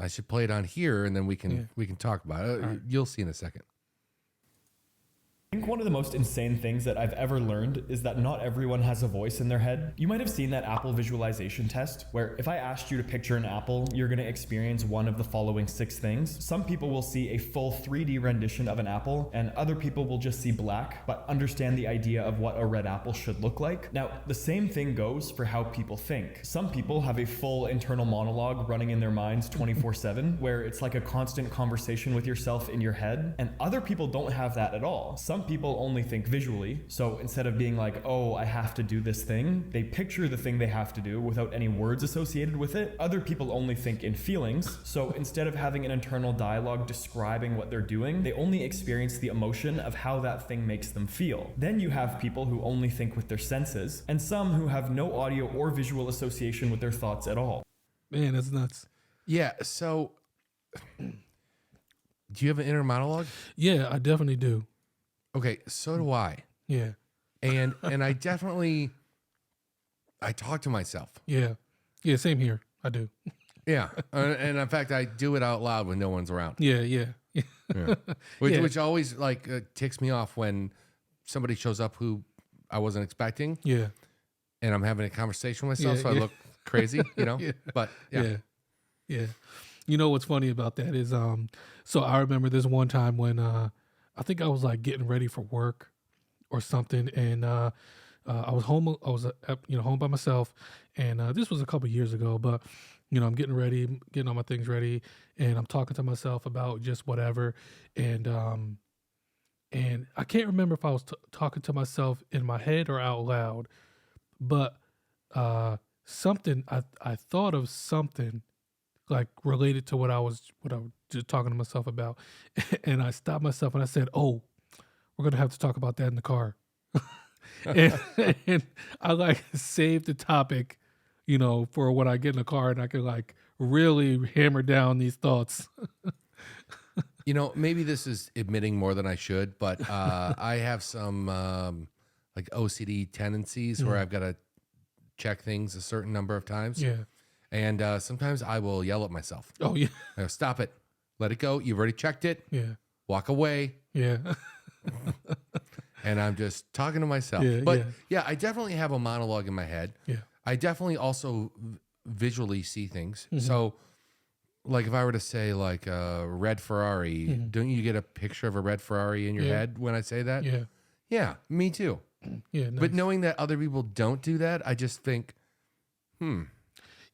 I should play it on here, and then we can talk about it. Right. You'll see in a second. I think one of the most insane things that I've ever learned is that not everyone has a voice in their head. You might have seen that Apple visualization test where if I asked you to picture an apple, you're going to experience one of the following 6 things. Some people will see a full 3D rendition of an apple, and other people will just see black, but understand the idea of what a red apple should look like. Now, the same thing goes for how people think. Some people have a full internal monologue running in their minds 24/7, where it's like a constant conversation with yourself in your head, and other people don't have that at all. Some people only think visually, so instead of being like, oh, I have to do this thing, they picture the thing they have to do without any words associated with it. Other people only think in feelings, so instead of having an internal dialogue describing what they're doing, they only experience the emotion of how that thing makes them feel. Then you have people who only think with their senses, and some who have no audio or visual association with their thoughts at all. Man, that's nuts. Yeah, so do you have an inner monologue? Yeah, I definitely do. Okay, so do I. Yeah. And I definitely, I talk to myself. Yeah. Yeah, same here. I do. Yeah. And in fact, I do it out loud when no one's around. Yeah. Which always like ticks me off when somebody shows up who I wasn't expecting. Yeah. And I'm having a conversation with myself, I look crazy, you know? Yeah. But yeah. You know what's funny about that is, so I remember this one time when I think I was like getting ready for work or something, and I was home. I was home by myself, and this was a couple years ago. But I'm getting ready, getting all my things ready, and I'm talking to myself about just whatever, and I can't remember if I was talking to myself in my head or out loud, but something I thought of something like related to what I was just talking to myself about, and I stopped myself and I said, "Oh, we're gonna have to talk about that in the car," and I like saved the topic, for when I get in the car and I can like really hammer down these thoughts. Maybe this is admitting more than I should, but I have some like OCD tendencies where I've got to check things a certain number of times. Yeah. And sometimes I will yell at myself. Oh, yeah. I go, stop it. Let it go. You've already checked it. Yeah. Walk away. Yeah. And I'm just talking to myself. Yeah, but yeah, I definitely have a monologue in my head. Yeah. I definitely also visually see things. Mm-hmm. So like if I were to say like a red Ferrari, don't you get a picture of a red Ferrari in your head when I say that? Yeah. Yeah, me too. Yeah. Nice. But knowing that other people don't do that, I just think,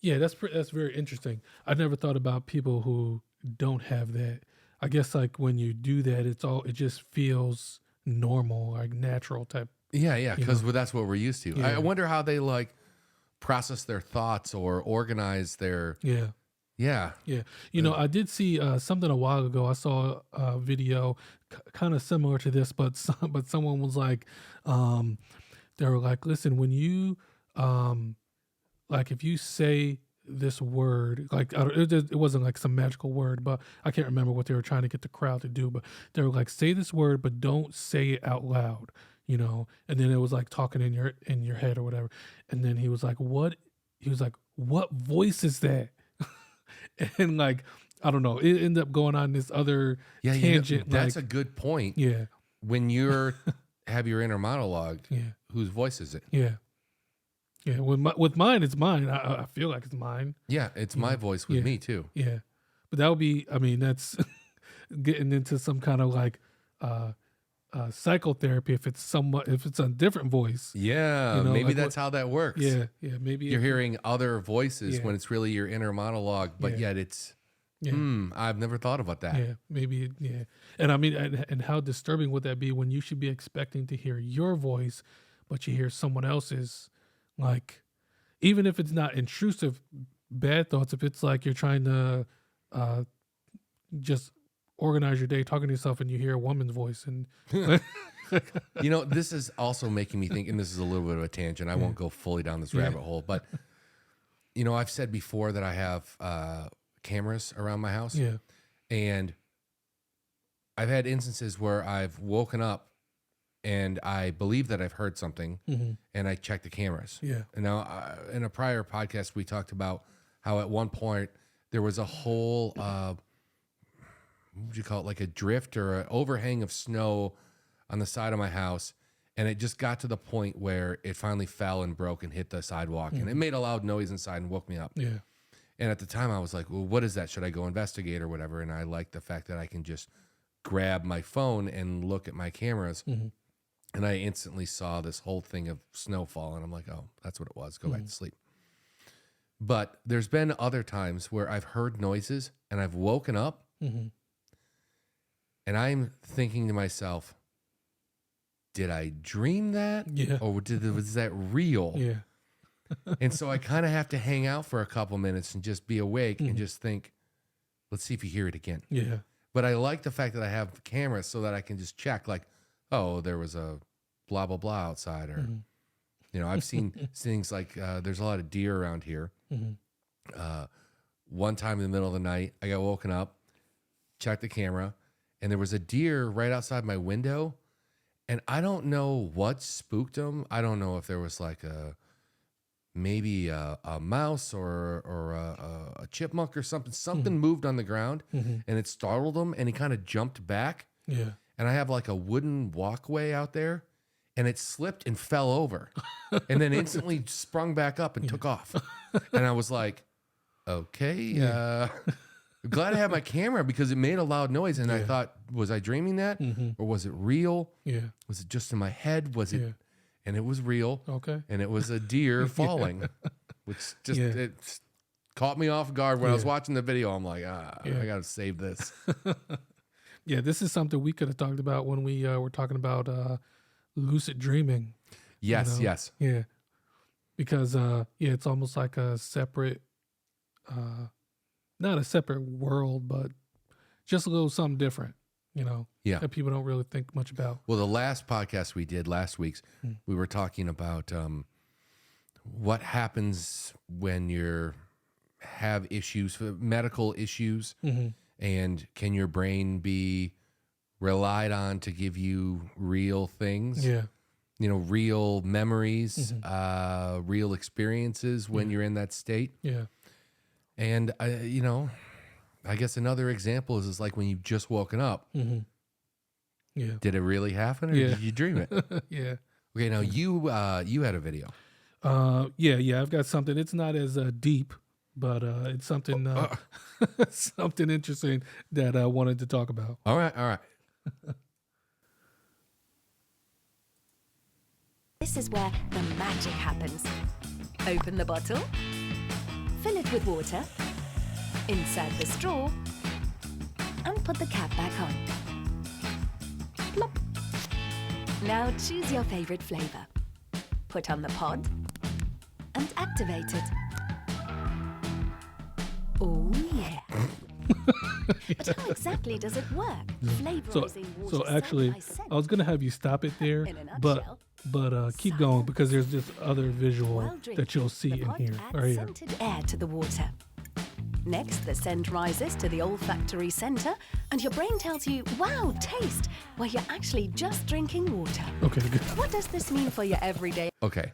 Yeah, that's very interesting. I never thought about people who don't have that. I guess like when you do that, it just feels normal, like natural type. Yeah, because that's what we're used to. Yeah. I wonder how they like process their thoughts or organize their. Yeah. I did see something a while ago. I saw a video kind of similar to this, but someone was like, they were like, listen, when you like if you say this word, like it wasn't like some magical word, but I can't remember what they were trying to get the crowd to do, but they were like, say this word, but don't say it out loud, and then it was like talking in your head or whatever. And then he was like, what voice is that? And like, I don't know, it ended up going on this other tangent. That's a good point. Yeah. When you're have your inner monologue, whose voice is it? Yeah. Yeah, with mine, it's mine. I feel like it's mine. Yeah, it's my voice with me too. Yeah, but that would be, that's getting into some kind of like psychotherapy if it's a different voice. Yeah, maybe like that's how that works. Yeah, maybe you're hearing other voices when it's really your inner monologue, but yet it's, I've never thought about that. Yeah, maybe, And and how disturbing would that be when you should be expecting to hear your voice, but you hear someone else's. Like, even if it's not intrusive, bad thoughts, if it's like you're trying to just organize your day, talking to yourself, and you hear a woman's voice, and this is also making me think, and this is a little bit of a tangent. I won't go fully down this rabbit hole, but I've said before that I have cameras around my house, and I've had instances where I've woken up and I believe that I've heard something, and I check the cameras. Yeah. And now, in a prior podcast, we talked about how at one point there was a whole, what would you call it? Like a drift or an overhang of snow on the side of my house. And it just got to the point where it finally fell and broke and hit the sidewalk. And it made a loud noise inside and woke me up. Yeah. And at the time I was like, well, what is that? Should I go investigate or whatever? And I like the fact that I can just grab my phone and look at my cameras. And I instantly saw this whole thing of snowfall. And I'm like, oh, that's what it was. Go back to sleep. But there's been other times where I've heard noises and I've woken up and I'm thinking to myself, did I dream that? Yeah. Or was that real? Yeah. And so I kind of have to hang out for a couple minutes and just be awake and just think, let's see if you hear it again. Yeah. But I like the fact that I have cameras so that I can just check, like, oh, there was a blah, blah, blah outside. Or, you know, I've seen things like there's a lot of deer around here. One time in the middle of the night, I got woken up, checked the camera, and there was a deer right outside my window. And I don't know what spooked him. I don't know if there was like maybe a mouse or a chipmunk or something. Something moved on the ground and it startled him and he kind of jumped back. Yeah. And I have like a wooden walkway out there and it slipped and fell over and then instantly sprung back up and took off. And I was like, okay, glad I had my camera because it made a loud noise. And I thought, was I dreaming that or was it real? Yeah. Was it just in my head? Was it? And it was real. Okay. And it was a deer falling, which just it caught me off guard when I was watching the video. I'm like, I got to save this. Yeah, this is something we could have talked about when we were talking about lucid dreaming. Yes, you know? yes. Yeah. Because, it's almost like a separate, not a separate world, but just a little something different, you know, that people don't really think much about. Well, the last podcast we did last week's, we were talking about what happens when you have issues, medical issues, and can your brain be relied on to give you real things? Yeah. You know, real memories, real experiences when you're in that state. Yeah. And, you know, I guess another example is like when you've just woken up. Yeah. Did it really happen or did you dream it? Yeah. Okay, now you had a video. Yeah. I've got something. It's not as deep, but it's something something interesting that I wanted to talk about. All right. This is where the magic happens. Open the bottle, fill it with water, insert the straw, and put the cap back on. Plop. Now choose your favorite flavor. Put on the pod and activate it. Oh yeah. But how exactly does it work? Flavorizing water So actually, scent by scent. I was gonna have you stop it there, In a but nutshell, keep going because there's just other visual While drinking, that you'll see the in pod here. adds Right here. scented air to the water. Next, the scent rises to the olfactory center, and your brain tells you, wow, taste, while you're actually just drinking water. Okay, good. What does this mean for your everyday? Okay.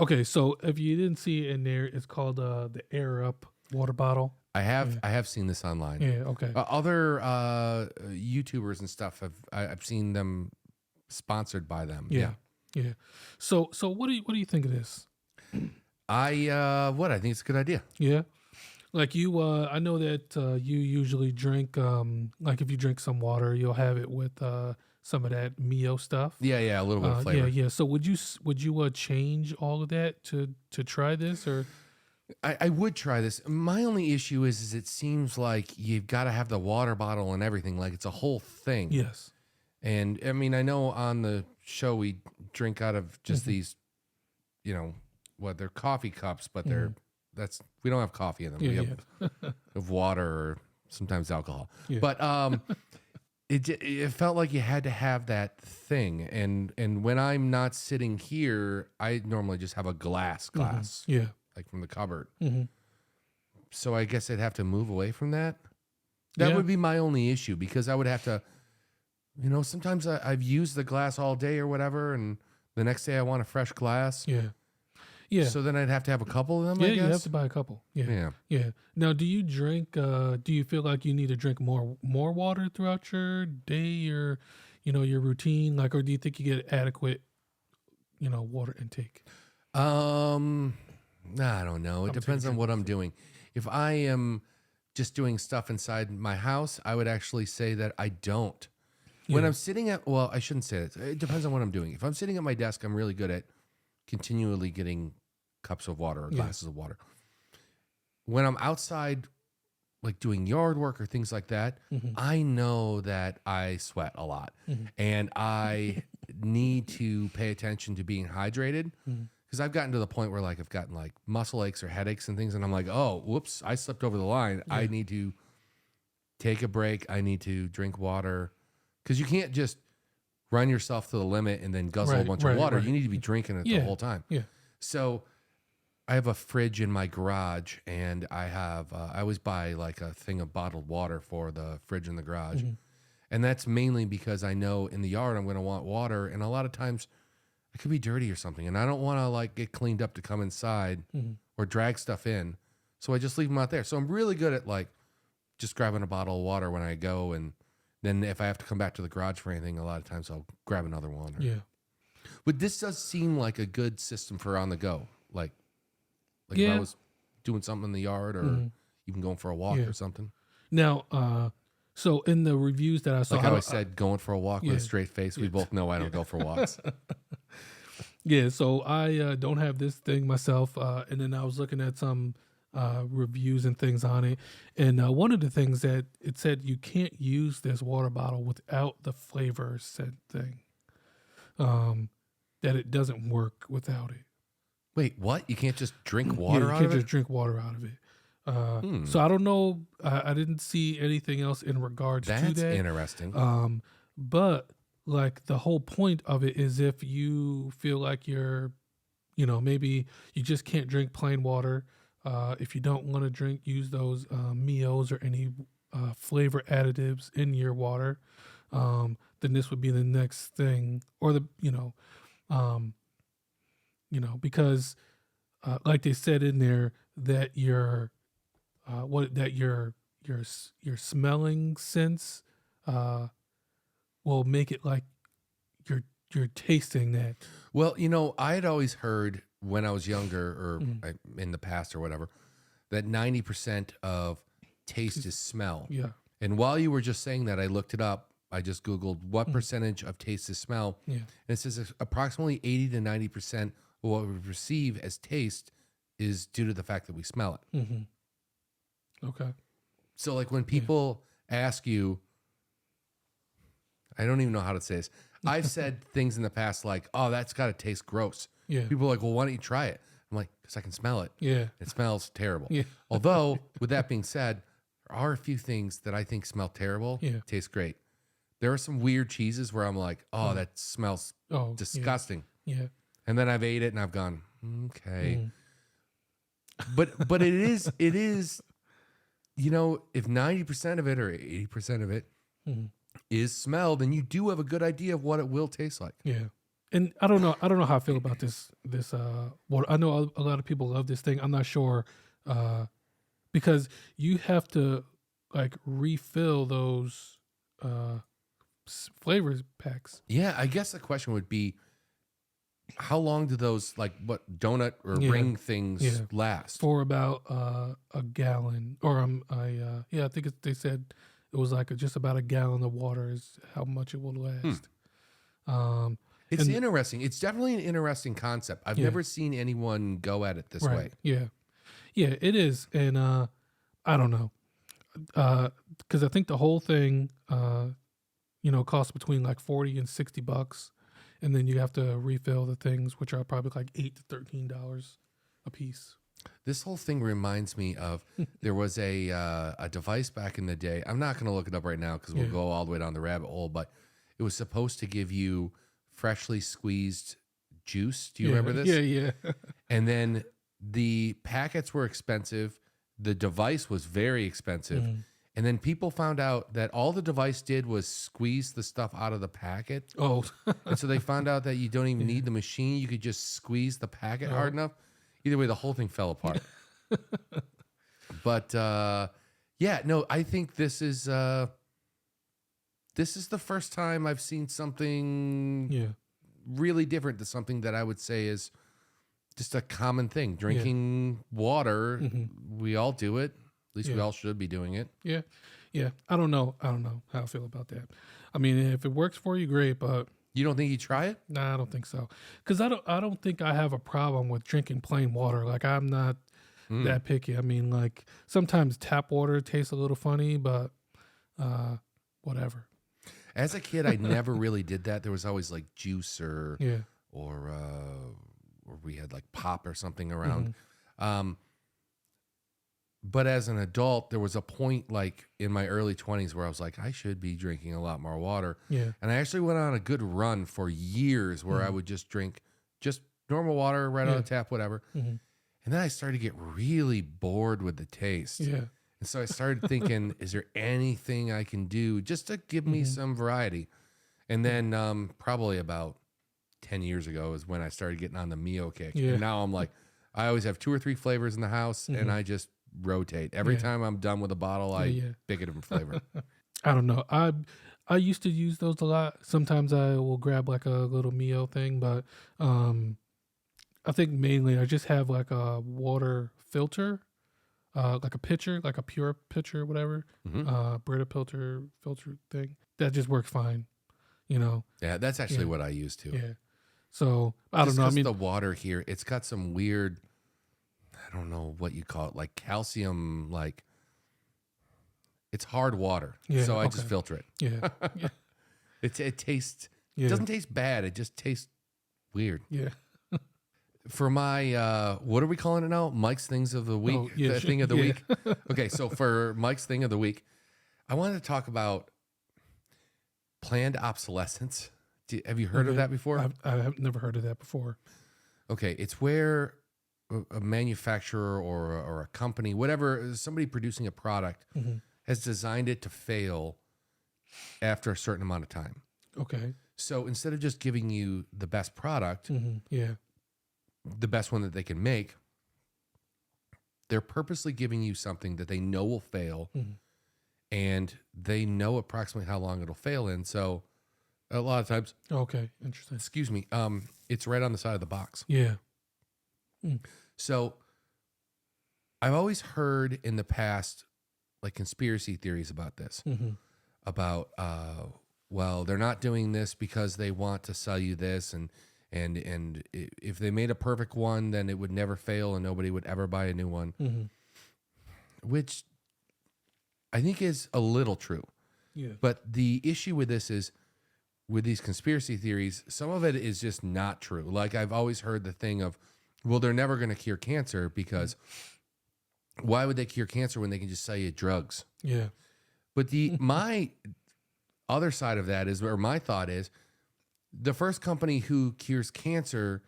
Okay, so if you didn't see it in there, it's called the Air Up water bottle. I have seen this online. Yeah, okay. Other YouTubers and stuff I've seen them sponsored by them. Yeah. So what do you think of this? I think it's a good idea. Yeah. Like you, I know that you usually drink, like if you drink some water, you'll have it with some of that Mio stuff. Yeah, a little bit of flavor. Yeah. So would you change all of that to try this or? I would try this. My only issue is it seems like you've got to have the water bottle and everything. Like it's a whole thing. Yes. And I mean, I know on the show we drink out of just these, you know, they're coffee cups, but we don't have coffee in them. We have water or sometimes alcohol. Yeah. But it felt like you had to have that thing. And when I'm not sitting here, I normally just have a glass. Yeah. Like from the cupboard. So I guess I'd have to move away from that. That would be my only issue because I would have to, you know, sometimes I've used the glass all day or whatever. And the next day I want a fresh glass. Yeah. Yeah. So then I'd have to have a couple of them, Yeah, I guess? you have to buy a couple. Yeah. Yeah. Yeah. Now, do you drink? Do you feel like you need to drink more water throughout your day, or your routine? Like, or do you think you get adequate, water intake? I don't know. It I'm depends taking on what I'm doing. If I am just doing stuff inside my house, I would actually say that I don't. When Yeah. I'm sitting at, well, I shouldn't say that. It depends on what I'm doing. If I'm sitting at my desk, I'm really good at continually getting cups of water or glasses of water. When I'm outside, like doing yard work or things like that, I know that I sweat a lot and I need to pay attention to being hydrated because I've gotten to the point where like I've gotten like muscle aches or headaches and things. And I'm like, oh, whoops, I slipped over the line. I need to take a break. I need to drink water because you can't just run yourself to the limit and then guzzle a bunch of water. You need to be drinking it the whole time. Yeah. So I have a fridge in my garage, and I have I always buy like a thing of bottled water for the fridge in the garage, and that's mainly because I know in the yard I'm going to want water, and a lot of times it could be dirty or something, and I don't want to like get cleaned up to come inside or drag stuff in, so I just leave them out there. So I'm really good at like just grabbing a bottle of water when I go, and then if I have to come back to the garage for anything, a lot of times I'll grab another one. Yeah. But this does seem like a good system for on the go. Like if I was doing something in the yard or even going for a walk or something. Now, so in the reviews that I saw, Like how I said, going for a walk with a straight face. We both know I don't go for walks. yeah, so I don't have this thing myself, and then I was looking at some reviews and things on it, and one of the things that it said you can't use this water bottle without the flavor scent thing. That it doesn't work without it. Wait, what? You can't just drink water you out can't of it? just drink water out of it. So I don't know. I didn't see anything else in regards to That's that. interesting. But like the whole point of it is if you feel like you're, maybe you just can't drink plain water. If you don't want to use those Mios or any flavor additives in your water, then this would be the next thing, or because like they said in there that your smelling sense will make it like you're tasting that. Well, I had always heard when I was younger or in the past or whatever, that 90% of taste is smell. Yeah. And while you were just saying that, I looked it up. I just Googled what percentage of taste is smell. Yeah. And it says approximately 80 to 90% of what we perceive as taste is due to the fact that we smell it. Mm-hmm. Okay. So like when people ask you, I don't even know how to say this. I've said things in the past like, oh, that's got to taste gross. Yeah. People are like, well, why don't you try it? I'm like, because I can smell it. Yeah. It smells terrible. Yeah. Although, with that being said, there are a few things that I think smell terrible, taste great. There are some weird cheeses where I'm like, oh, that smells disgusting. Yeah. And then I've ate it and I've gone, okay. But it is, if 90% of it or 80% of it is smell, then you do have a good idea of what it will taste like. Yeah. And I don't know how I feel about this water. I know a lot of people love this thing. I'm not sure because you have to like refill those flavors packs. Yeah, I guess the question would be, how long do those like what donut or ring things last? For about a gallon, or I think they said it was like just about a gallon of water is how much it will last. It's interesting. It's definitely an interesting concept. I've never seen anyone go at it this way. Yeah, it is, and I don't know, because I think the whole thing, costs between like $40 and $60, and then you have to refill the things, which are probably like $8 to $13 a piece. This whole thing reminds me of there was a device back in the day. I'm not going to look it up right now because we'll go all the way down the rabbit hole, but it was supposed to give you freshly squeezed juice. Do you remember this? Yeah. And then the packets were expensive. The device was very expensive. And then people found out that all the device did was squeeze the stuff out of the packet. Oh. And so they found out that you don't even need the machine. You could just squeeze the packet hard enough. Either way, the whole thing fell apart. But yeah, no, I think this is the first time I've seen something really different to something that I would say is just a common thing. Drinking water, we all do it. At least we all should be doing it. Yeah. Yeah. I don't know how I feel about that. I mean, if it works for you, great, but You don't think you try it? nah, I don't think so. Because I don't think I have a problem with drinking plain water. Like, I'm not that picky. I mean, like, sometimes tap water tastes a little funny, but whatever. As a kid, I never really did that. There was always like juice or we had like pop or something around. But as an adult, there was a point like in my early 20s where I was like, I should be drinking a lot more water. Yeah. And I actually went on a good run for years where I would just drink just normal water right out of the tap, whatever. And then I started to get really bored with the taste. Yeah. And so I started thinking, is there anything I can do just to give me some variety? And then probably about 10 years ago is when I started getting on the Mio kick. Yeah. And now I'm like, I always have 2 or 3 flavors in the house and I just rotate. Every time I'm done with a bottle, I pick a different flavor. I don't know. I used to use those a lot. Sometimes I will grab like a little Mio thing, but I think mainly I just have like a water filter, like a pitcher, like a pure pitcher, whatever, Brita filter thing. That just works fine, you know. Yeah, that's actually what I use too. Yeah. So I don't know. I mean, the water here, it's got some weird, I don't know what you call it, like calcium, like it's hard water. Yeah, so I just filter it. yeah, yeah, It tastes, it doesn't taste bad. It just tastes weird. yeah. For my, what are we calling it now? Mike's Things of the Week? Oh, yeah, The sure. thing of the Yeah. week? Okay, so for Mike's Thing of the Week, I wanted to talk about planned obsolescence. Have you heard of that before? I've never heard of that before. Okay, it's where a manufacturer or a company, whatever, somebody producing a product has designed it to fail after a certain amount of time. Okay. So instead of just giving you the best product, Yeah. the best one that they can make, they're purposely giving you something that they know will fail and they know approximately how long it'll fail in. So a lot of times, Okay. Interesting. excuse me, it's right on the side of the box. Yeah. So I've always heard in the past like conspiracy theories about this, about, well, they're not doing this because they want to sell you this. And if they made a perfect one, then it would never fail and nobody would ever buy a new one, which I think is a little true. Yeah. But the issue with this is with these conspiracy theories, some of it is just not true. Like I've always heard the thing of, well, they're never going to cure cancer because why would they cure cancer when they can just sell you drugs? Yeah. But my other side of that is, or my thought is, the first company who cures cancer,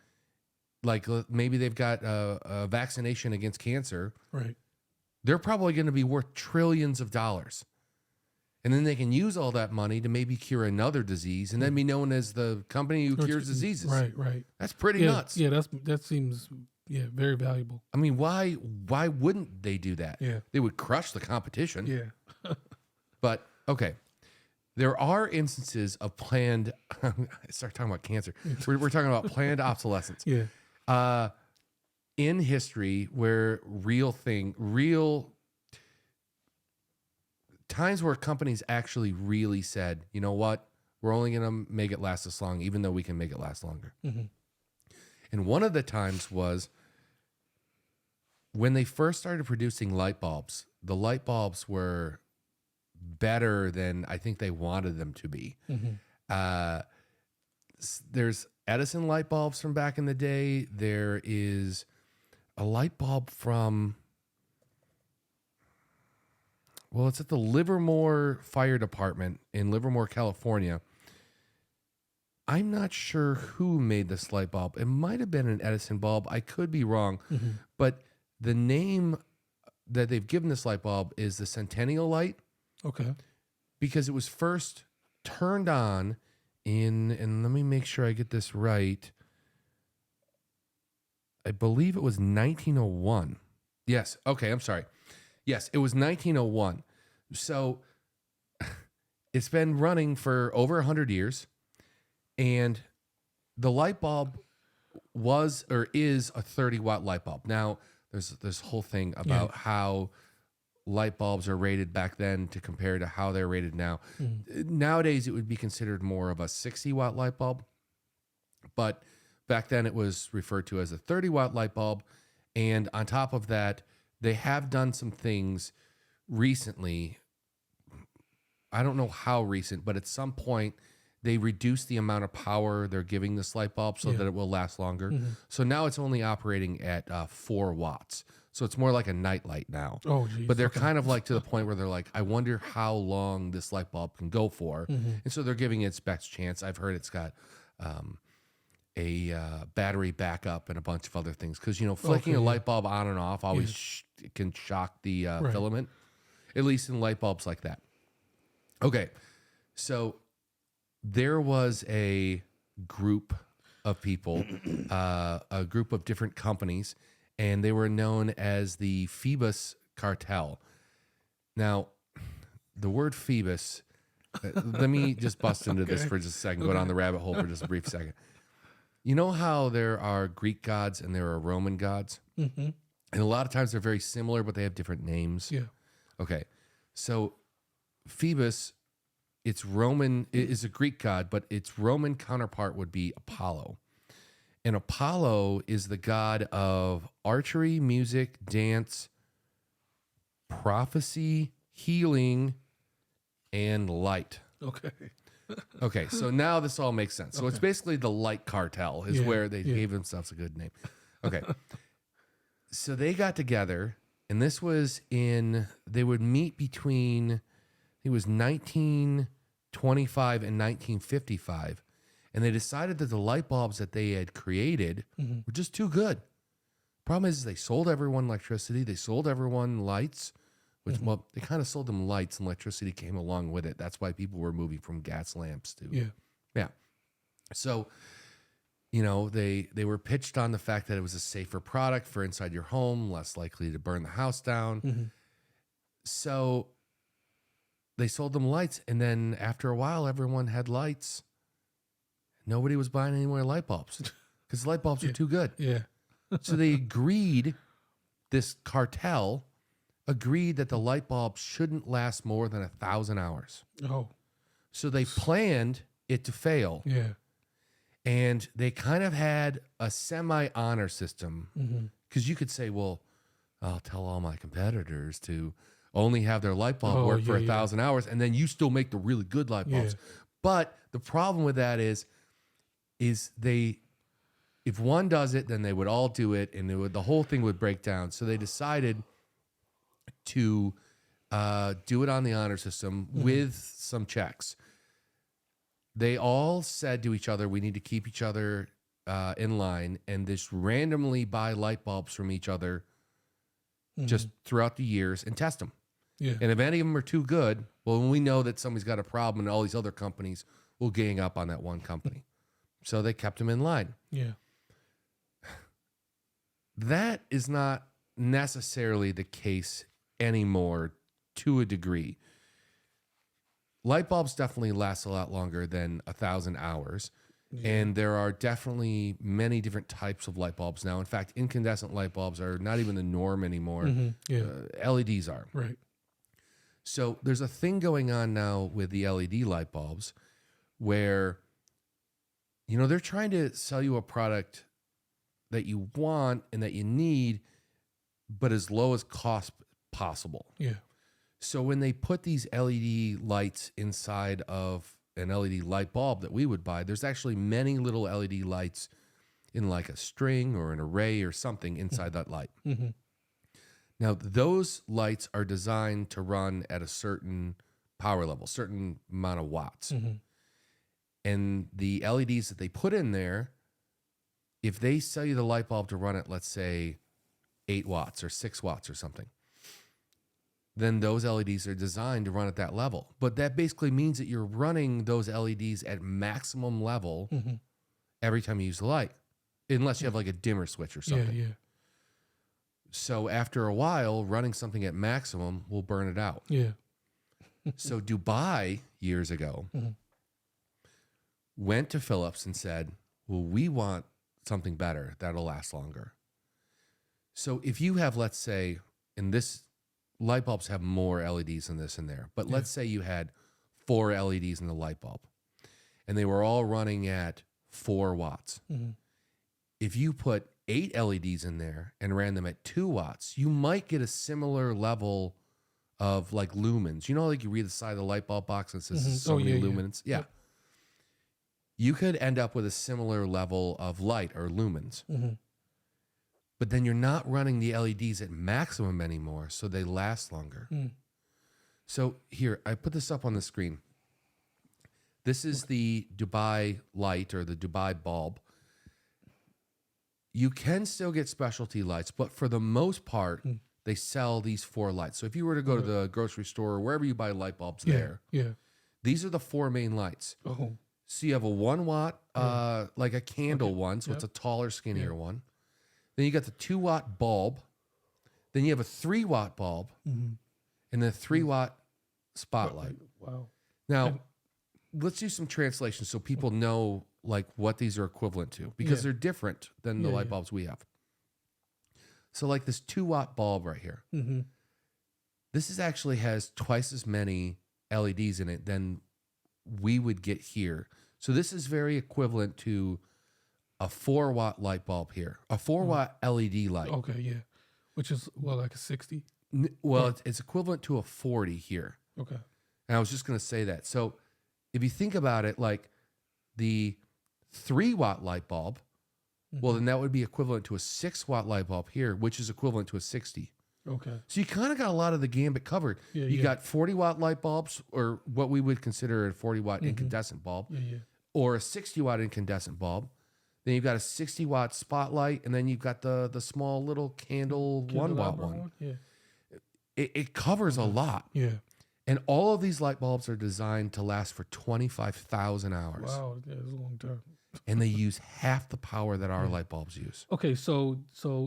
like maybe they've got a vaccination against cancer, Right. they're probably going to be worth trillions of dollars. And then they can use all that money to maybe cure another disease and then be known as the company who cures diseases. Right. Right. That's pretty Yeah. nuts. Yeah. That seems very valuable. I mean, why wouldn't they do that? Yeah. They would crush the competition. Yeah. But okay, there are instances of planned. I start talking about cancer. We're talking about planned obsolescence. Yeah. In history, where real times where companies actually really said, you know what, we're only going to make it last this long, even though we can make it last longer. And one of the times was when they first started producing light bulbs. The light bulbs were better than I think they wanted them to be. There's Edison light bulbs from back in the day. There is a light bulb from, well, it's at the Livermore Fire Department in Livermore, California. I'm not sure who made this light bulb. It might have been an Edison bulb. I could be wrong. But the name that they've given this light bulb is the Centennial Light, Okay. because it was first turned on in, and let me make sure I get this right, I believe it was 1901. Yes. Okay. I'm sorry. Yes, it was 1901. So it's been running for over 100 years. And the light bulb was or is a 30-watt light bulb. Now, there's this whole thing about how light bulbs are rated back then to compare to how they're rated now. Nowadays, it would be considered more of a 60-watt light bulb. But back then, it was referred to as a 30-watt light bulb. And on top of that, they have done some things recently. I don't know how recent, but at some point, they reduced the amount of power they're giving this light bulb so that it will last longer. So now it's only operating at 4 watts. So it's more like a night light now. Oh, geez. But they're kind of like to the point where they're like, I wonder how long this light bulb can go for. And so they're giving it its best chance. I've heard it's got a battery backup and a bunch of other things. Because, you know, flicking a light bulb on and off always can shock the filament, at least in light bulbs like that. Okay, so there was a group of people, a group of different companies, and they were known as the Phoebus Cartel. Now, the word Phoebus, let me just bust into this for just a second, go down the rabbit hole for just a brief second. You know how there are Greek gods and there are Roman gods? And a lot of times they're very similar, but they have different names. Yeah. Okay, so Phoebus, it's Roman, it is a Greek god, but its Roman counterpart would be Apollo. And Apollo is the god of archery, music, dance, prophecy, healing, and light. Okay. Okay, so now this all makes sense. So it's basically the light cartel is where they gave themselves a good name. Okay. So they got together, and this was they would meet between, it was 1925 and 1955. And they decided that the light bulbs that they had created were just too good. Problem is they sold everyone electricity. They sold everyone lights, which, well, they kind of sold them lights and electricity came along with it. That's why people were moving from gas lamps to, yeah. So, you know, they were pitched on the fact that it was a safer product for inside your home, less likely to burn the house down. So they sold them lights. And then after a while, everyone had lights. Nobody was buying any more light bulbs because light bulbs were too good. Yeah. So they agreed, this cartel agreed that the light bulb shouldn't last more than 1,000 hours. Oh. So they planned it to fail. Yeah. And they kind of had a semi-honor system because you could say, well, I'll tell all my competitors to only have their light bulb work for 1,000 hours, and then you still make the really good light bulbs. But the problem with that is they, if one does it, then they would all do it, and the whole thing would break down. So they decided to do it on the honor system with some checks. They all said to each other, we need to keep each other in line and just randomly buy light bulbs from each other just throughout the years and test them. Yeah. And if any of them are too good, well, we know that somebody's got a problem and all these other companies will gang up on that one company. So they kept them in line. Yeah. That is not necessarily the case anymore to a degree. Light bulbs definitely last a lot longer than 1,000 hours. And there are definitely many different types of light bulbs now. In fact, incandescent light bulbs are not even the norm anymore. LEDs are. Right. So there's a thing going on now with the LED light bulbs where, you know, they're trying to sell you a product that you want and that you need, but as low as cost possible. Yeah. So when they put these LED lights inside of an LED light bulb that we would buy, there's actually many little LED lights in like a string or an array or something inside that light. Now, those lights are designed to run at a certain power level, certain amount of watts. And the LEDs that they put in there, if they sell you the light bulb to run at, let's say, 8 watts or 6 watts or something, then those LEDs are designed to run at that level. But that basically means that you're running those LEDs at maximum level every time you use the light. unless you have like a dimmer switch or something. Yeah. So after a while, running something at maximum will burn it out. Yeah. So Dubai years ago went to Philips and said, well, we want something better that'll last longer. So if you have, let's say, and this light bulbs have more LEDs than this in there, but let's say you had 4 LEDs in the light bulb and they were all running at 4 watts. If you put 8 LEDs in there and ran them at 2 watts, you might get a similar level of like lumens. You know, like you read the side of the light bulb box and it says so many lumens. Yeah. Yep. You could end up with a similar level of light or lumens. But then you're not running the LEDs at maximum anymore, so they last longer. So here, I put this up on the screen. This is the Dubai light or the Dubai bulb. You can still get specialty lights, but for the most part, they sell these 4 lights. So if you were to go to the grocery store or wherever you buy light bulbs there, these are the 4 main lights. So you have a 1 watt, like a candle one, so it's a taller, skinnier one. Then you got the 2 watt bulb. Then you have a 3 watt bulb, and then a 3 watt spotlight. Wow. Now, let's do some translation so people know like what these are equivalent to, because they're different than the light bulbs we have. So like this 2 watt bulb right here, this is actually has twice as many LEDs in it than we would get here. So this is very equivalent to a 4 watt light bulb here, a 4 watt LED light. Okay, yeah. Which is, well, like a 60? Well, it's equivalent to a 40 here. Okay. And I was just going to say that. So if you think about it, like the 3 watt light bulb, well, then that would be equivalent to a 6 watt light bulb here, which is equivalent to a 60. Okay. So you kind of got a lot of the gambit covered. Yeah, you got 40 watt light bulbs, or what we would consider a 40 watt incandescent bulb, or a 60 watt incandescent bulb. Then you've got a 60 watt spotlight, and then you've got the small little candle 1 watt one. Yeah. It covers a lot. Yeah. And all of these light bulbs are designed to last for 25,000 hours. Wow. Yeah, it's a long time. And they use half the power that our light bulbs use. Okay, so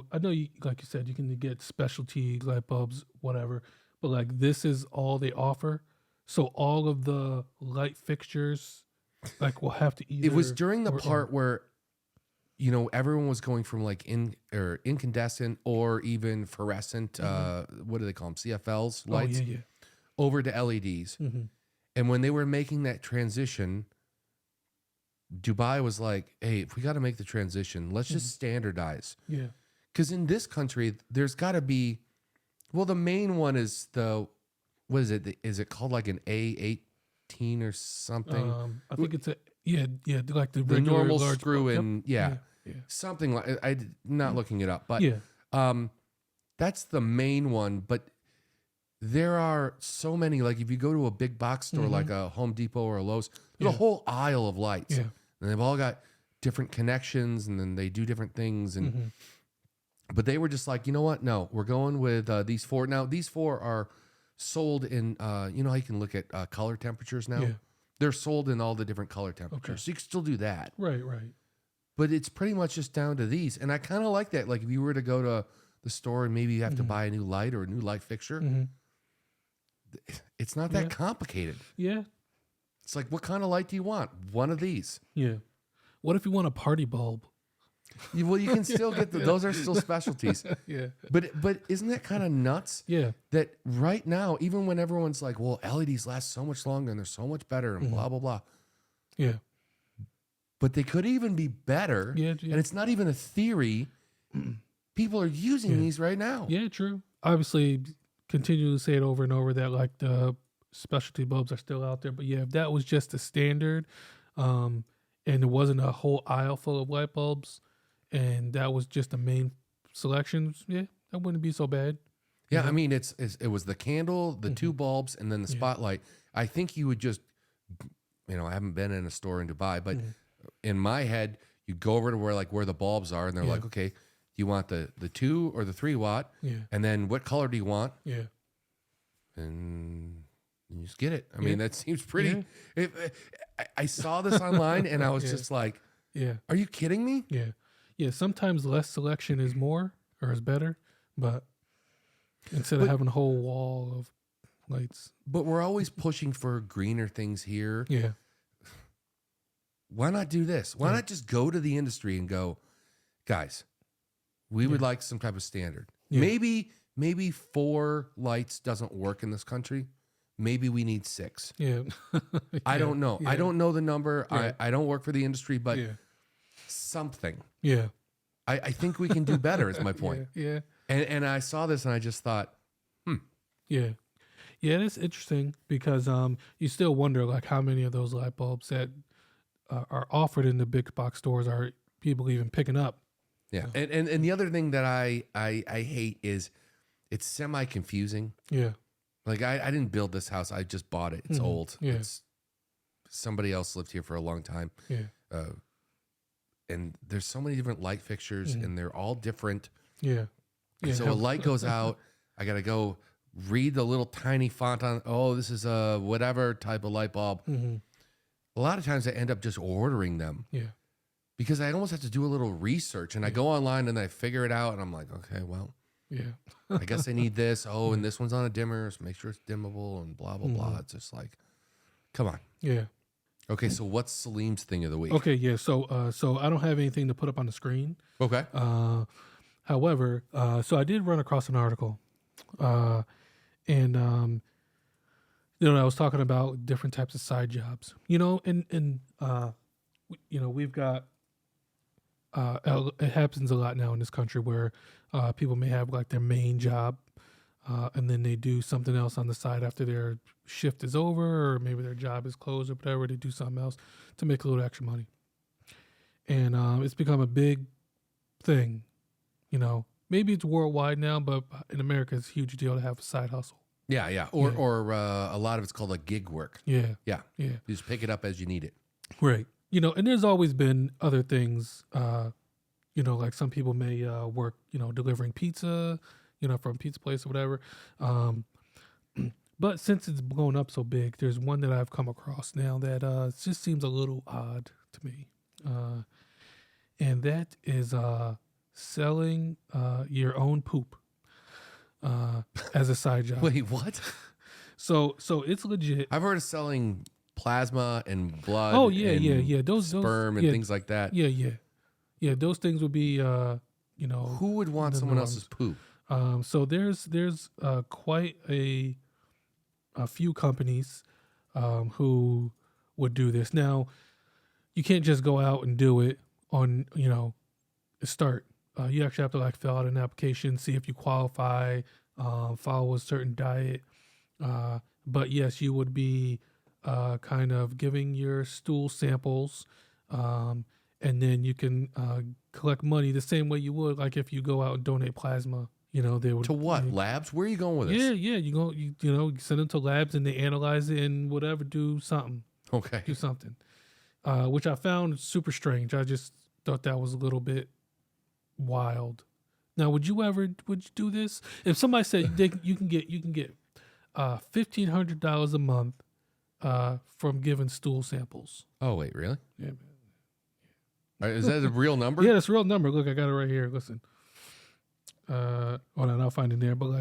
I know you, like you said, you can get specialty light bulbs, whatever, but like this is all they offer. So all of the light fixtures, like, will have to either. It was during the part where, you know, everyone was going from like incandescent or even fluorescent. What do they call them? CFLs lights. Over to LEDs. And when they were making that transition, Dubai was like, hey, if we got to make the transition, let's just standardize. Yeah. Because in this country, there's got to be, well, the main one is what is it? Is it called like an A18 or something? I think it's like the normal large screw bulb. in, something like, I'm not looking it up, but that's the main one. But there are so many, like if you go to a big box store like a Home Depot or a Lowe's, there's a whole aisle of lights. And they've all got different connections, and then they do different things. And but they were just like, you know what? No, we're going with these 4. Now, these 4 are sold in, you know how you can look at color temperatures now? They're sold in all the different color temperatures. So you can still do that. Right. But it's pretty much just down to these. And I kind of like that. Like if you were to go to the store and maybe you have to buy a new light or a new light fixture, it's not that complicated. Yeah. It's like, what kind of light do you want? One of these. Yeah. What if you want a party bulb? Well, you can still get those are still specialties. But isn't that kind of nuts? Yeah. That right now, even when everyone's like, well, LEDs last so much longer and they're so much better and blah, blah, blah. Yeah. But they could even be better. Yeah. And it's not even a theory. People are using these right now. Yeah, true. Obviously, continue to say it over and over that like the specialty bulbs are still out there. But yeah, if that was just a standard, and it wasn't a whole aisle full of light bulbs, and that was just the main selections, that wouldn't be so bad. Yeah, I mean, it was the candle, the 2 bulbs, and then the spotlight. I think you would just, you know, I haven't been in a store in Dubai, but in my head, you go over to where the bulbs are, and they're like, okay, do you want the 2 or the 3 watt? And then what color do you want? And you just get it. I mean, that seems pretty. I saw this online, and I was just like, are you kidding me? Yeah, sometimes less selection is more or is better, but instead of having a whole wall of lights. But we're always pushing for greener things here. Yeah. Why not do this? Why not just go to the industry and go, guys, we would like some type of standard. Yeah. Maybe 4 lights doesn't work in this country. Maybe we need 6. Yeah. I don't know. Yeah. I don't know the number. Yeah. I don't work for the industry, but Yeah. something. Yeah. I think we can do better is my point. Yeah. And I saw this and I just thought, Yeah. Yeah, it's interesting because you still wonder like how many of those light bulbs that are offered in the big box stores are people even picking up. yeah. And the other thing that I hate is it's semi confusing. Yeah. Like I didn't build this house. I just bought it. It's old. Yeah. It's somebody else lived here for a long time. Yeah. And there's so many different light fixtures and they're all different. Yeah. Yeah. So a light goes out. I got to go read the little tiny font on, oh, this is a whatever type of light bulb. A lot of times I end up just ordering them Yeah. because I almost have to do a little research and I go online and I figure it out and I'm like, okay, well, Yeah. I guess I need this. Oh, and this one's on a dimmer, so make sure it's dimmable and blah, blah, blah. It's just like, come on. Yeah. Okay, so what's Salim's thing of the week? Okay, yeah. So so I don't have anything to put up on the screen. Okay. However, so I did run across an article, and I was talking about different types of side jobs. And we've got it happens a lot now in this country where people may have like their main job, and then they do something else on the side after their shift is over, or maybe their job is closed or whatever. They do something else to make a little extra money, and it's become a big thing. Maybe it's worldwide now, but in America, it's a huge deal to have a side hustle. Yeah, yeah. Or a lot of it's called like gig work. Yeah, Yeah. yeah, You just pick it up as you need it. right. And there's always been other things. Like some people may work, delivering pizza, from a pizza place or whatever. But since it's blown up so big, there's one that I've come across now that just seems a little odd to me, and that is selling your own poop as a side job. Wait, what? So it's legit. I've heard of selling plasma and blood. Oh yeah, and yeah. Those sperm and yeah, things like that. Yeah. Those things would be Who would want the someone norms. else's poop? So there's quite a few companies who would do this. Now, you can't just go out and do it on start. You actually have to like fill out an application, see if you qualify, follow a certain diet. But yes, you would be kind of giving your stool samples, and then you can collect money the same way you would like if you go out and donate plasma. They would To what? Labs? Where are you going with this? Yeah. You send them to labs and they analyze it and whatever, do something, Okay. which I found super strange. I just thought that was a little bit wild. Now, would you do this? If somebody said you can get $1,500 a month from giving stool samples. Oh, wait, really? Yeah, man. Is that a real number? Yeah, that's a real number. Look, I got it right here. Listen. Hold on, I'll find it there. But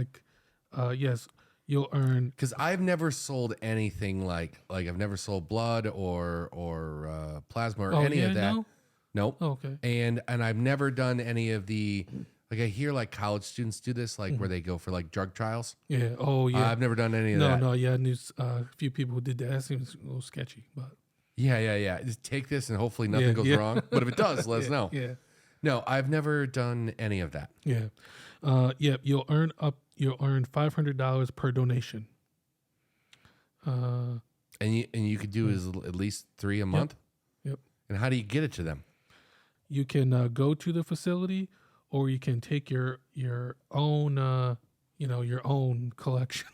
yes, you'll earn. Because I've never sold anything like I've never sold blood or plasma or any of that. No? Nope. Oh, okay. And I've never done any of the I hear like college students do this where they go for like drug trials. Yeah. Oh, yeah. I've never done any of that. No. Yeah, I knew a few people who did that. That seems a little sketchy, but Yeah. Just take this and hopefully nothing goes wrong. But if it does, let us know. yeah. No, I've never done any of that. Yeah. You'll earn $500 per donation. And you could do at least 3 a month. Yep. And how do you get it to them? You can go to the facility, or you can take your own your own collection.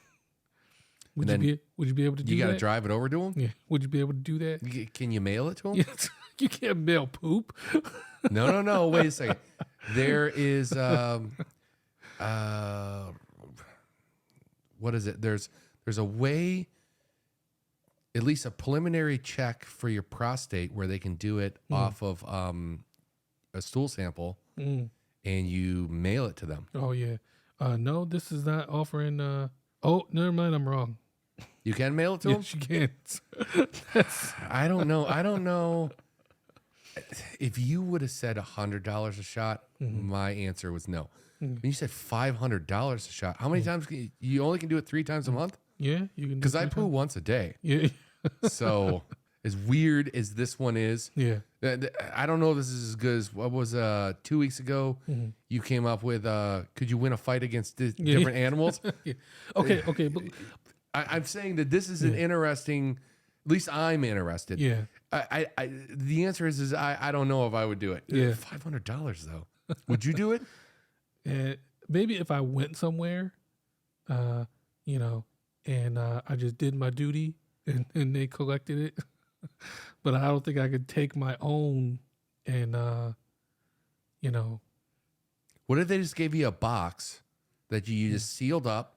Would you be able to do that? You got to drive it over to them? Yeah. Would you be able to do that? Can you mail it to them? Yes. You can't mail poop. No. Wait a second. There is what is it? There's a way, at least a preliminary check for your prostate where they can do it off of a stool sample Mm. and you mail it to them. Oh yeah. No, this is not offering. Oh, never mind. I'm wrong. You can mail it to them? Yes, you can. I don't know. I don't know. If you would have said $100 a shot, my answer was no. When you said $500 a shot, how many times you only can do it 3 times a month? Yeah, you can. Because I poo once a day. Yeah. So as weird as this one is, Yeah. I don't know if this is as good as what was 2 weeks ago. You came up with could you win a fight against different animals? Yeah. Okay. Okay. But I'm saying that this is an interesting. At least I'm interested. yeah. I the answer is I don't know if I would do it. Yeah. $500 though. Would you do it? And maybe if I went somewhere, you know, and I just did my duty and they collected it, but I don't think I could take my own and, you know. What if they just gave you a box that you just sealed up,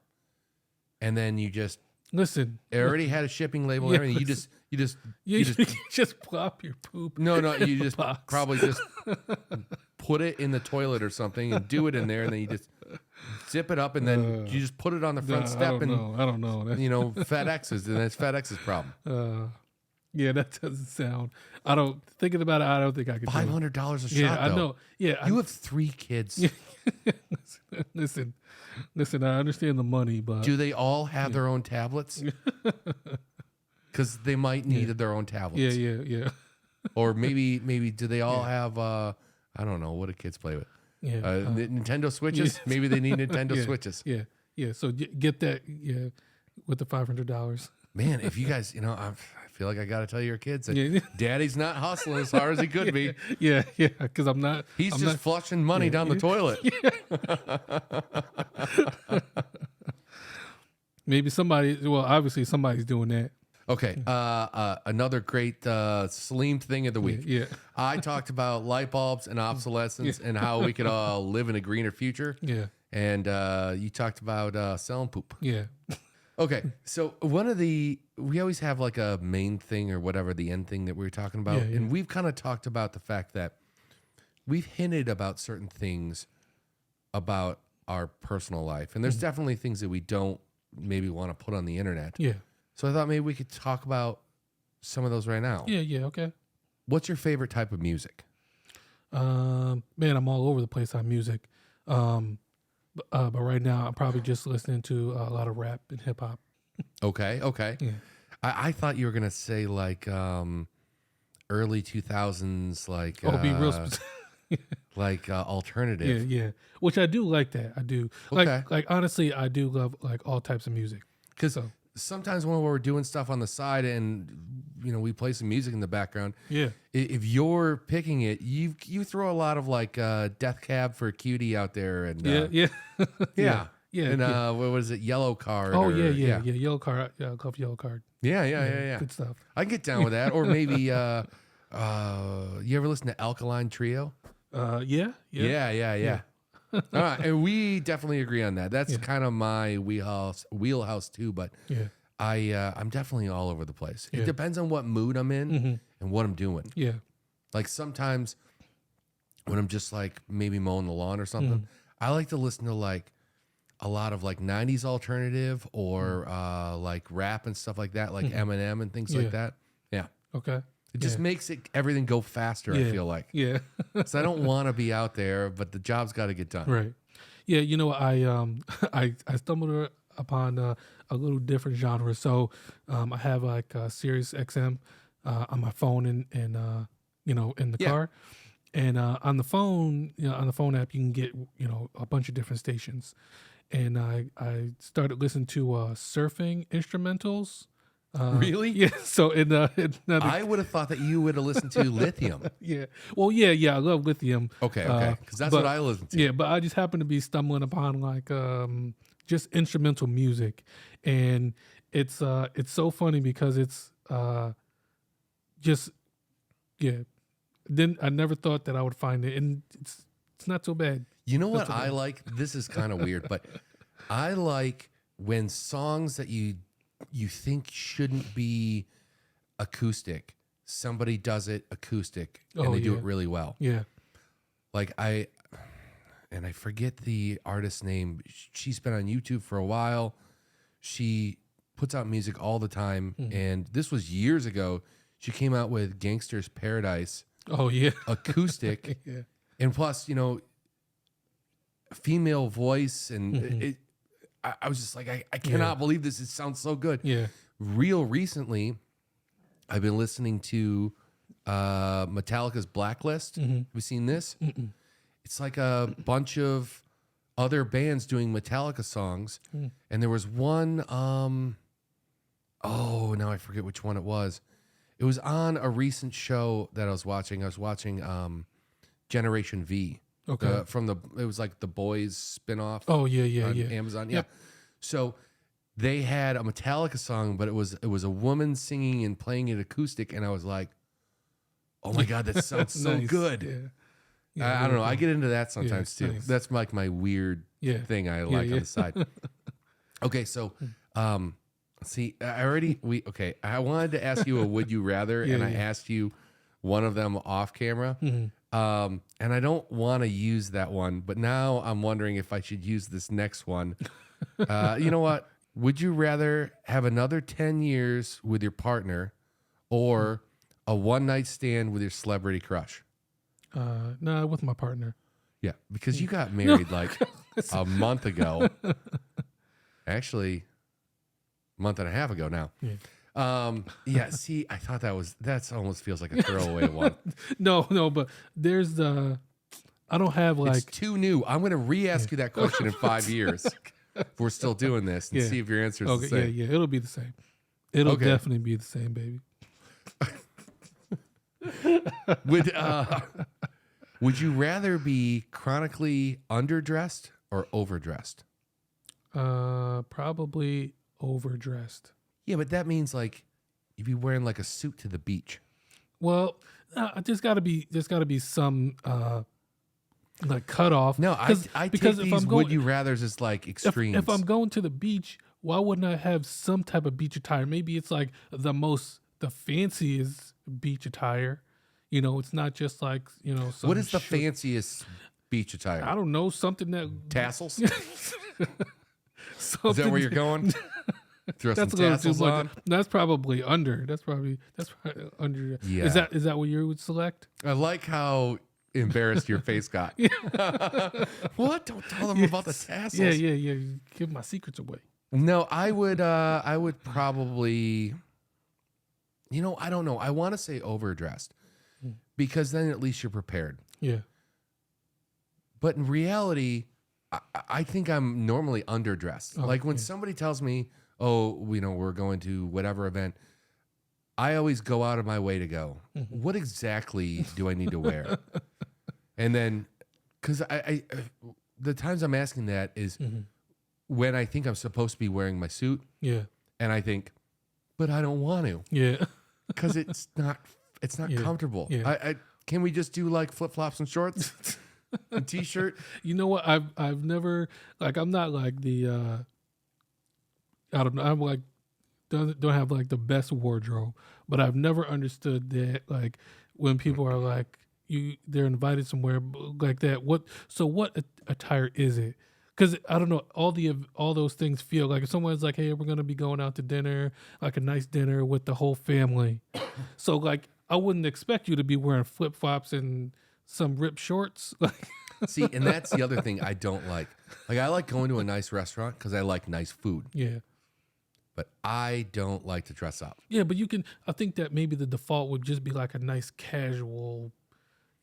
and then you just Listen, it already had a shipping label Yeah, and everything. You just you just plop your poop. no, you just box. probably just put it in the toilet or something and do it in there, and then you just zip it up, and then you just put it on the front step, and I don't know. you know FedEx's, and that's FedEx's problem. Yeah, that doesn't sound. I don't thinking about it. I don't think I could. $500 a shot. Yeah, I though. know. Yeah, You have 3 kids. listen. I understand the money, but Do they all have their own tablets? Because they might need their own tablets. yeah. Or maybe do they all have? I don't know. What do kids play with? Yeah, Nintendo Switches. Maybe they need Nintendo Switches. Yeah. So get that. Yeah, with the $500. Man, if you guys, I feel like I got to tell your kids that Yeah. Daddy's not hustling as hard as he could be. Yeah. Because I'm not. He's I'm just not, flushing money down the toilet. maybe somebody. Well, obviously somebody's doing that. Okay. Another great Saleem thing of the week. Yeah. I talked about light bulbs and obsolescence and how we could all live in a greener future. Yeah. And you talked about selling poop. Yeah. Okay. So we always have like a main thing or whatever, the end thing that we were talking about. Yeah. And we've kind of talked about the fact that we've hinted about certain things about our personal life. And there's definitely things that we don't maybe want to put on the internet. Yeah. So I thought maybe we could talk about some of those right now. Yeah. Okay. What's your favorite type of music? Man, I'm all over the place on music. But right now I'm probably just listening to a lot of rap and hip hop. Okay. Yeah. I thought you were gonna say like early 2000s, like Oh, be real specific. like alternative. Yeah. Which I do like that. I do. Okay. Like honestly, I do love like all types of music. Because sometimes when we're doing stuff on the side and we play some music in the background, Yeah. if you're picking it, you throw a lot of like Death Cab for Cutie out there, and Yeah. yeah. Yeah, And yeah. what was it, Yellow Card? Oh or- yeah. Yellow card. Yeah, I love Yellow Card. Yeah. Good stuff. I can get down with that. Or maybe you ever listen to Alkaline Trio? Yeah. Yeah. All right, and we definitely agree on that. That's kind of my wheelhouse too. But Yeah. I'm definitely all over the place. It Yeah. depends on what mood I'm in and what I'm doing. Yeah. Like sometimes when I'm just like maybe mowing the lawn or something, I like to listen to like a lot of like 90s alternative or like rap and stuff like that, like Eminem and things like that. Yeah. Okay. It just makes everything go faster, I feel like. Yeah. So I don't want to be out there, but the job's got to get done. Right. Yeah. I stumbled upon a little different genre. So I have like Sirius XM on my phone and in the car. And on the phone, on the phone app, you can get a bunch of different stations. And I started listening to surfing instrumentals. Really? Yeah. So I would have thought that you would have listened to Lithium. yeah. Well, yeah. I love Lithium. Okay. Because that's but- what I listen to. Yeah, but I just happened to be stumbling upon like just instrumental music, and it's so funny because it's just Then I never thought that I would find it, and it's not so bad. You know what I like? This is kind of weird, but I like when songs that you think shouldn't be acoustic, somebody does it acoustic and Oh, they do yeah. it really well. Yeah. like I forget the artist's name. She's been on YouTube for a while. She puts out music all the time, and this was years ago. She came out with Gangster's Paradise. Oh yeah, acoustic, yeah, and plus, female voice, and I was just like, I cannot believe this. It sounds so good. yeah. Real recently, I've been listening to Metallica's Blacklist. Have you seen this? It's like a bunch of other bands doing Metallica songs, and there was one. Oh, now I forget which one it was. It was on a recent show that I was watching. I was watching Generation V. Okay. It was like the Boys spinoff. Oh yeah, on yeah. Amazon. Yep. Yeah. So they had a Metallica song, but it was a woman singing and playing it acoustic, and I was like, "Oh my god, that sounds so Nice. good." Yeah. I don't know. I get into that sometimes Yeah, too. nice. That's like my weird Yeah. thing I Yeah, like yeah. on the side. Okay, so see, I wanted to ask you a would you rather, Yeah, and I yeah. asked you one of them off camera. And I don't want to use that one, but now I'm wondering if I should use this next one. You know what? Would you rather have another 10 years with your partner or a one night stand with your celebrity crush? No, with my partner. Yeah, because you got married like a month ago. Actually, a month and a half ago now. Yeah. See, I thought that's almost feels like a throwaway one. No, but there's the. I don't have like. It's too new. I'm going to re-ask you that question in 5 years if we're still doing this and Yeah. see if your answer is Okay, the same. yeah. It'll be the same. It'll Okay. definitely be the same, baby. Would you rather be chronically underdressed or overdressed? Probably overdressed. Yeah, but that means like you'd be wearing like a suit to the beach. Well, there's got to be some like cutoff. No, I because take if these I'm going, would you rather's as like extremes. if I'm going to the beach, why wouldn't I have some type of beach attire? Maybe it's like the fanciest beach attire. It's not just like some what is the shirt. fanciest beach attire? I don't know, something that Tassels? something Is that where you're going? Throw some That's a little too tassels much. on. That's probably under. That's probably under. Yeah. Is that what you would select? I like how embarrassed your face got. What? Don't tell them about the tassels. Yeah. You give my secrets away. No, I would probably, I don't know. I want to say overdressed because then at least you're prepared. Yeah. But in reality, I think I'm normally underdressed. Oh, like when yeah. somebody tells me, "Oh, we're going to whatever event," I always go out of my way to go, what exactly do I need to wear? And then, because I the times I'm asking that is when I think I'm supposed to be wearing my suit, Yeah. and I think, but I don't want to Yeah. because it's not Yeah. comfortable. Yeah. Can we just do like flip flops and shorts, a t-shirt? You know what? I've never I'm not like the I don't know. I'm like don't have like the best wardrobe, but I've never understood that like when people are like they're invited somewhere like that. What attire is it? Because I don't know, all those things feel like if someone's like, hey, we're gonna be going out to dinner, like a nice dinner with the whole family. So like I wouldn't expect you to be wearing flip flops and some ripped shorts. Like See, and that's the other thing I don't like. Like I like going to a nice restaurant because I like nice food, yeah. but I don't like to dress up. Yeah, but I think that maybe the default would just be like a nice casual,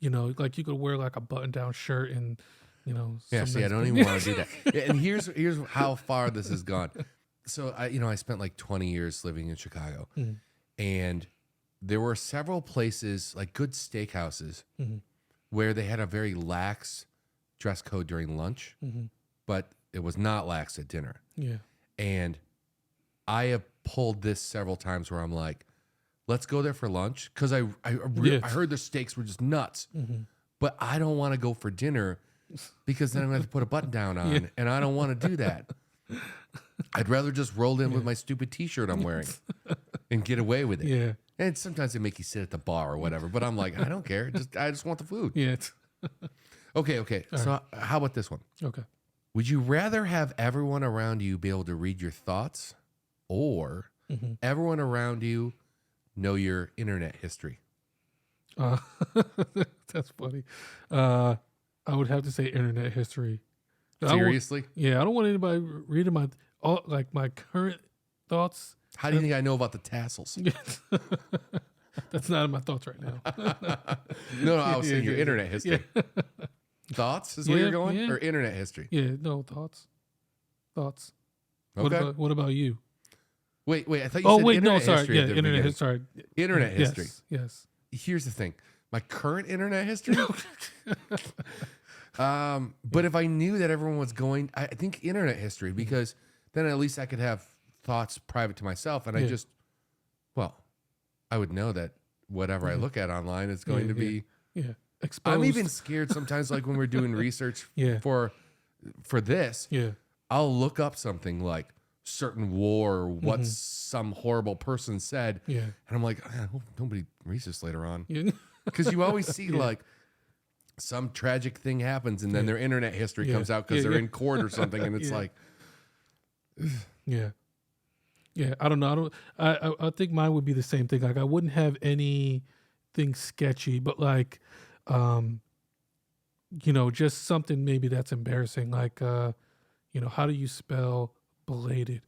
like you could wear like a button down shirt and, Yeah, some see, I nice- don't even want to do that. Yeah, and here's how far this has gone. So I spent like 20 years living in Chicago, and there were several places like good steakhouses where they had a very lax dress code during lunch, but it was not lax at dinner. Yeah. And I have pulled this several times where I'm like, let's go there for lunch because I heard the steaks were just nuts, but I don't want to go for dinner because then I'm going to have to put a button down on, and I don't want to do that. I'd rather just roll in with my stupid T-shirt I'm wearing and get away with it. Yeah. And sometimes they make you sit at the bar or whatever, but I'm like, I don't care. I just want the food. Yeah. Okay. So how about this one? Okay. Would you rather have everyone around you be able to read your thoughts, or everyone around you know your internet history? That's funny. I would have to say internet history. Seriously? I don't want anybody reading my current thoughts. How do you think I know about the tassels? That's not in my thoughts right now. No, I was saying your internet history. Thoughts is where you're going? Yeah. Or internet history? Yeah, no, thoughts. Okay. What about you? Wait, I thought you said internet history. Yeah, internet history. Internet history. Yes. Here's the thing. My current internet history? But if I knew that everyone was going, I think internet history, because then at least I could have thoughts private to myself. And I would know that whatever I look at online is going to be exposed. I'm even scared sometimes, like when we're doing research for this, I'll look up something like certain war or what some horrible person said. And I'm like, I hope nobody reads this later on. Because you always see like some tragic thing happens and then their internet history comes out because they're in court or something. And it's like, I don't know. I think mine would be the same thing. Like I wouldn't have anything sketchy, but like, just something maybe that's embarrassing. Like, how do you spell belated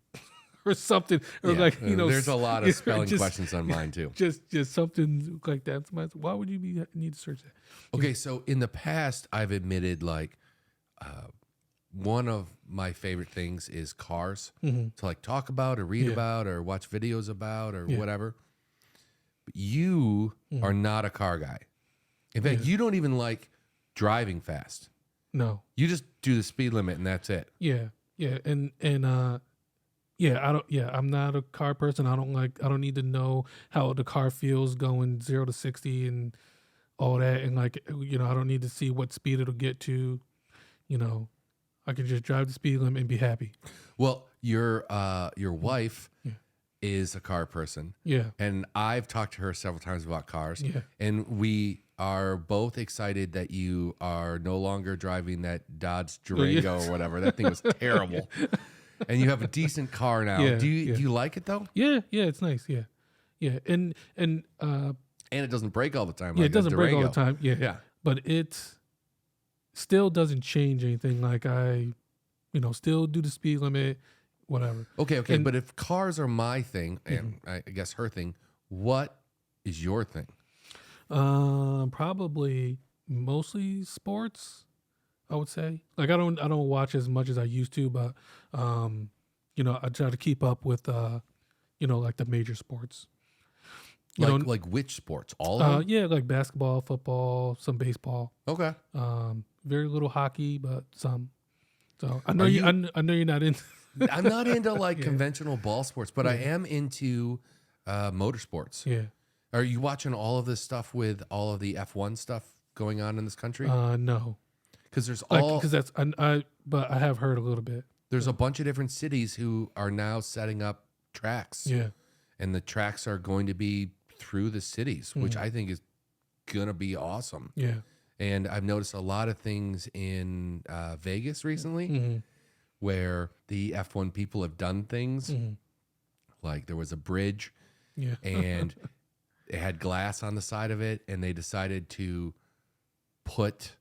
or something? Or there's a lot of spelling questions on mine too. Just something like that. Why would you need to search that? Okay. So in the past, I've admitted like, one of my favorite things is cars to like talk about or read about or watch videos about or whatever. But you are not a car guy. In fact, you don't even like driving fast. No. You just do the speed limit and that's it. Yeah. And I'm not a car person. I don't need to know how the car feels going 0 to 60 and all that. And like, I don't need to see what speed it'll get to, I can just drive the speed limit and be happy. Well, your wife is a car person. Yeah. And I've talked to her several times about cars. Yeah. And we are both excited that you are no longer driving that Dodge Durango or whatever. That thing was terrible. And you have a decent car now. Yeah, do you like it though? Yeah, it's nice. Yeah. And it doesn't break all the time. Yeah, like it doesn't break all the Durango. time. Yeah. But it's still doesn't change anything. Like I, still do the speed limit, whatever. Okay. But if cars are my thing, and I guess her thing, what is your thing? Probably mostly sports, I would say. Like I don't watch as much as I used to, but I try to keep up with like the major sports. Like which sports? All of them? Yeah, like basketball, football, some baseball. Okay. Very little hockey, but some. So I know I know you're not into. I'm not into like conventional ball sports, but I am into motorsports. Yeah. Are you watching all of this stuff with all of the F1 stuff going on in this country? No. Because there's but I have heard a little bit. There's a bunch of different cities who are now setting up tracks. Yeah. And the tracks are going to be through the cities, which I think is going to be awesome. Yeah. And I've noticed a lot of things in Vegas recently where the F1 people have done things. Like there was a bridge and it had glass on the side of it, and they decided to put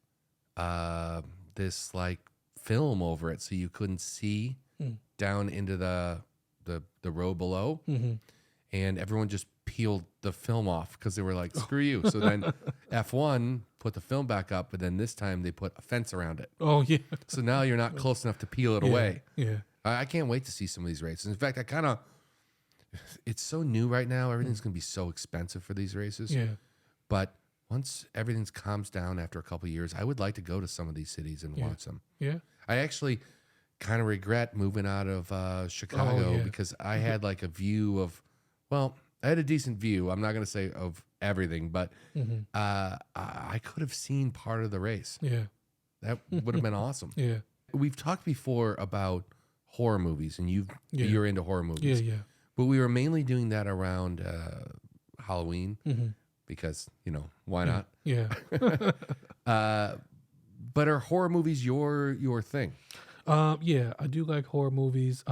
this like film over it so you couldn't see down into the road below. And everyone just peeled the film off because they were like, screw you. So then F1 put the film back up, but then this time they put a fence around it. Oh, yeah. So now you're not close enough to peel it away. Yeah. I can't wait to see some of these races. In fact, it's so new right now. Everything's going to be so expensive for these races. Yeah. But once everything calms down after a couple of years, I would like to go to some of these cities and watch them. Yeah. I actually kind of regret moving out of Chicago because I had like a view of, well, I had a decent view. I'm not going to say of everything, but I could have seen part of the race. Yeah. That would have been awesome. Yeah. We've talked before about horror movies, and you're into horror movies. Yeah. But we were mainly doing that around Halloween because, why not? Yeah. But are horror movies your thing? Yeah, I do like horror movies.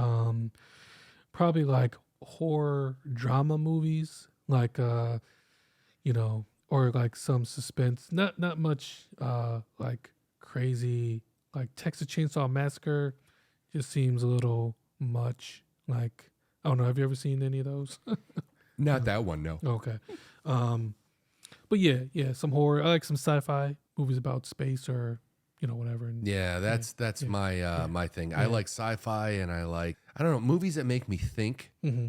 Probably like horror drama movies, like you know, or like some suspense. Not much like crazy, like Texas Chainsaw Massacre just seems a little much. Like, I don't know, have you ever seen any of those? Not that one, no. Okay. But yeah, some horror. I like some sci-fi movies about space or whatever. And Yeah, that's my my thing. I like sci-fi, and I don't know, movies that make me think. mm-hmm.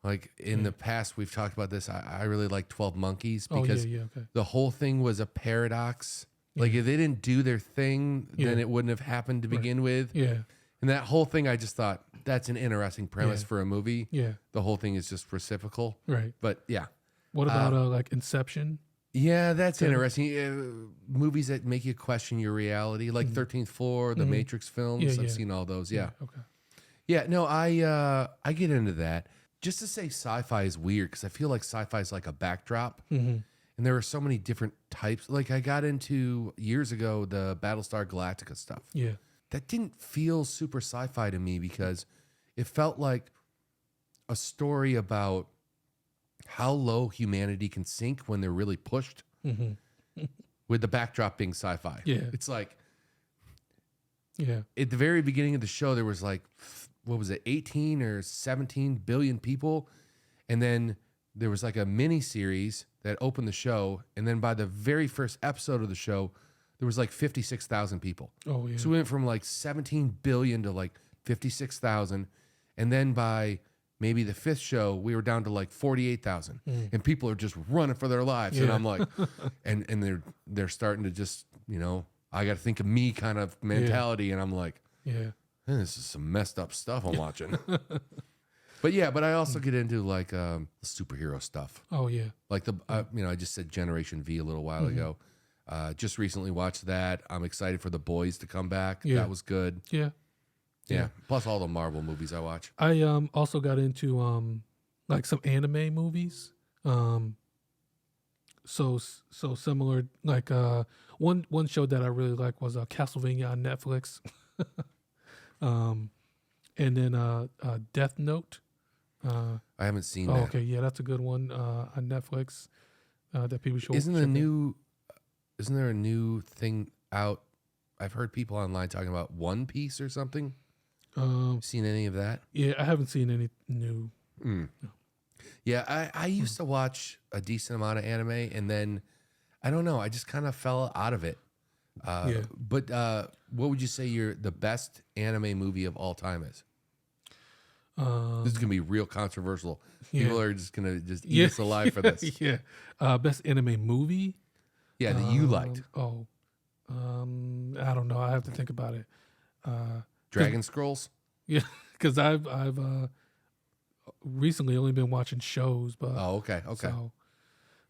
Like in the past, we've talked about this. I really like 12 Monkeys Oh because yeah, okay. the whole thing was a paradox. Like if they didn't do their thing, then it wouldn't have happened to begin with. Yeah, And that whole thing, I just thought that's an interesting premise Yeah. for a movie. yeah, The whole thing is just reciprocal. right. But yeah. What about like Inception? Yeah, that's interesting. Movies that make you question your reality, like 13th Floor, the Matrix films. Yeah, I've yeah. seen all those. Yeah. Okay. Yeah, no, I get into that. Just to say sci-fi is weird because I feel like sci-fi is like a backdrop. Mm-hmm. And there are so many different types. Like I got into years ago the Battlestar Galactica stuff. Yeah. That didn't feel super sci-fi to me because it felt like a story about how low humanity can sink when they're really pushed, with the backdrop being sci-fi. Yeah. It's like Yeah. at the very beginning of the show, there was like, what was it, 18 or 17 billion people. And then there was like a mini series that opened the show. And then by the very first episode of the show, there was like 56,000 people. Oh yeah. So we went from like 17 billion to like 56,000. And then by maybe the fifth show, we were down to like 48,000. And people are just running for their lives. And Yeah. I'm like, and they're starting to just, I got to think of me kind of mentality. And I'm like, yeah. "Man, this is some messed up stuff I'm watching." But I also get into like superhero stuff. Oh yeah. Like I just said Generation V a little while ago. Just recently watched that. I'm excited for The Boys to come back. Yeah. That was good. Yeah. Yeah. Plus all the Marvel movies I watch. I also got into like some anime movies. So similar, like one show that I really like was Castlevania on Netflix. And then Death Note. I haven't seen Oh, that. okay, yeah, that's a good one on Netflix that people should. Isn't check out. there a new thing out? I've heard people online talking about One Piece or something. Seen any of that? Yeah, I haven't seen any new. Yeah, I used to watch a decent amount of anime, and then I don't know, I just kind of fell out of it. Yeah. But what would you say the best anime movie of all time is? This is gonna be real controversial. People are just gonna eat us alive for this. Yeah, best anime movie. Yeah, that you liked. I don't know. I have to think about it. Dragon Scrolls. Yeah, because I've recently only been watching shows, but Oh, okay. so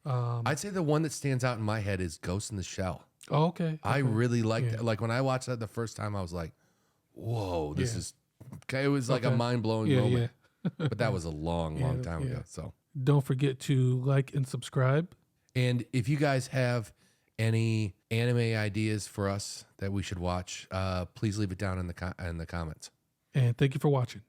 I'd say the one that stands out in my head is Ghost in the Shell. okay. I really liked Yeah. it. Like when I watched that the first time, I was like, "Whoa, this is." Okay, it was like a Okay. mind blowing Yeah, moment. But that was a long time yeah. ago. So, Don't forget to like and subscribe. and if you guys have any anime ideas for us that we should watch, please leave it down in the comments. And thank you for watching.